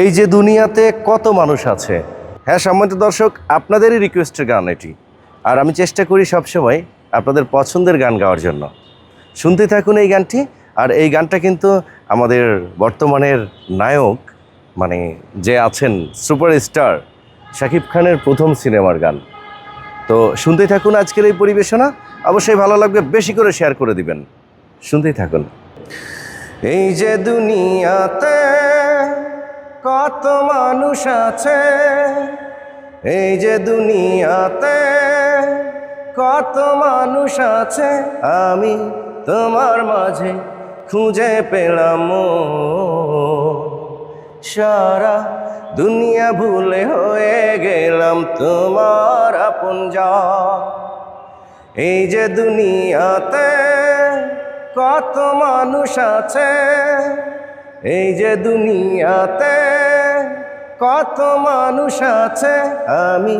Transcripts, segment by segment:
এই যে দুনিয়াতে কত মানুষ আছে। হ্যাঁ সম্মানিত দর্শক, আপনাদেরই রিকোয়েস্টের গান এটি, আর আমি চেষ্টা করি সবসময় আপনাদের পছন্দের গান গাওয়ার জন্য। শুনতে থাকুন এই গানটি। আর এই গানটা কিন্তু আমাদের বর্তমানের নায়ক মানে যে আছেন সুপারস্টার শাকিব খানের প্রথম সিনেমার গান। তো শুনতেই থাকুন আজকের এই পরিবেশনা, অবশ্যই ভালো লাগবে, বেশি করে শেয়ার করে দিবেন। শুনতেই থাকুন। এই যে দুনিয়াতে কত মানুষ আছে, এই যে দুনিয়াতে কত মানুষ আছে, আমি তোমার মাঝে খুঁজে পেলাম সারা দুনিয়া ভুলে হয়ে গেলাম তোমার আপনজন। এই যে দুনিয়াতে কত মানুষ আছে, এই যে দুনিয়াতে কত মানুষ আছে, আমি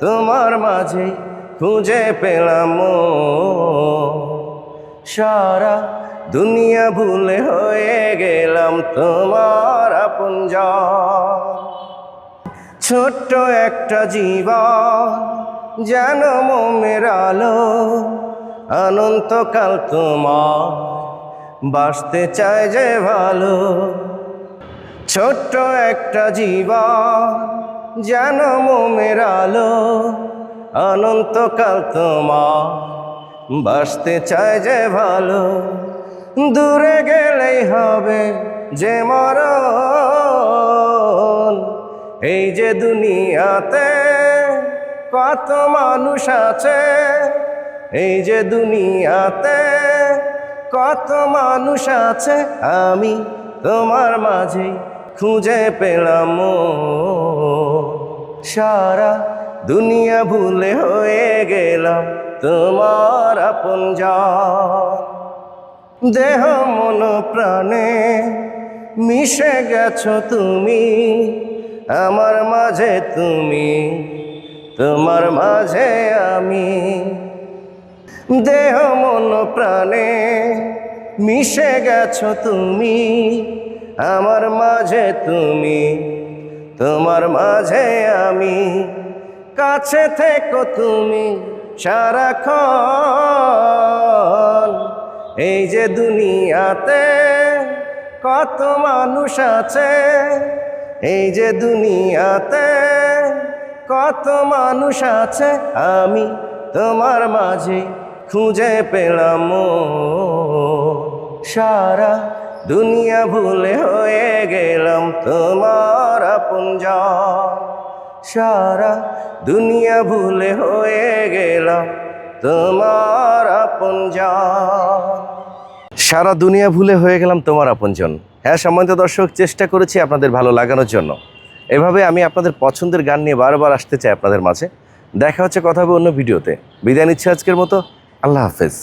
তোমার মাঝে খুঁজে পেলাম সারা দুনিয়া ভুলে হয়ে গেলাম তোমার আপনজন। ছোট্ট একটা জীবন যেন মোমের আলো, অনন্তকাল তোমার বাসতে চায় যে ভালো। ছোট্ট একটা জীবন যেন মোমের আলো, অনন্তকাল তোমার বাসতে চায় যে ভালো। দূরে গেলেই হবে যে মরণ, এই যে দুনিয়াতে কত মানুষ আছে, এই যে দুনিয়াতে কত মানুষ আছে, আমি তোমার মাঝে খুঁজে পেলাম সারা দুনিয়া ভুলে হয়ে গেলাম তোমার আপনজন। দেহ মন প্রাণে মিশে গেছো তুমি আমার মাঝে, তুমি তোমার মাঝে আমি। দেহ মন প্রাণে মিশে গেছো তুমি আমার মাঝে, তুমি তোমার মাঝে আমি। কাছে থেকো তুমি সারাক্ষণ, এই যে দুনিয়াতে কত মানুষ আছে, এই যে দুনিয়াতে কত মানুষ আছে, আমি তোমার মাঝে খুঁজে পেলাম সারা দুনিয়া ভুলে হয়ে গেলাম তোমার আপনজন। সারা দুনিয়া ভুলে হয়ে গেলাম তোমার আপনজন। সারা দুনিয়া ভুলে হয়ে গেলাম তোমার আপনজন। হ্যাঁ সম্মানিত দর্শক, চেষ্টা করেছি আপনাদের ভালো লাগানোর জন্য। এভাবে আমি আপনাদের পছন্দের গান নিয়ে বারবার আসতে চাই আপনাদের মাঝে। দেখা হচ্ছে, কথা হবে অন্য ভিডিওতে। বিদায় নিচ্ছি আজকের মতো। আল্লাহ হাফেজ।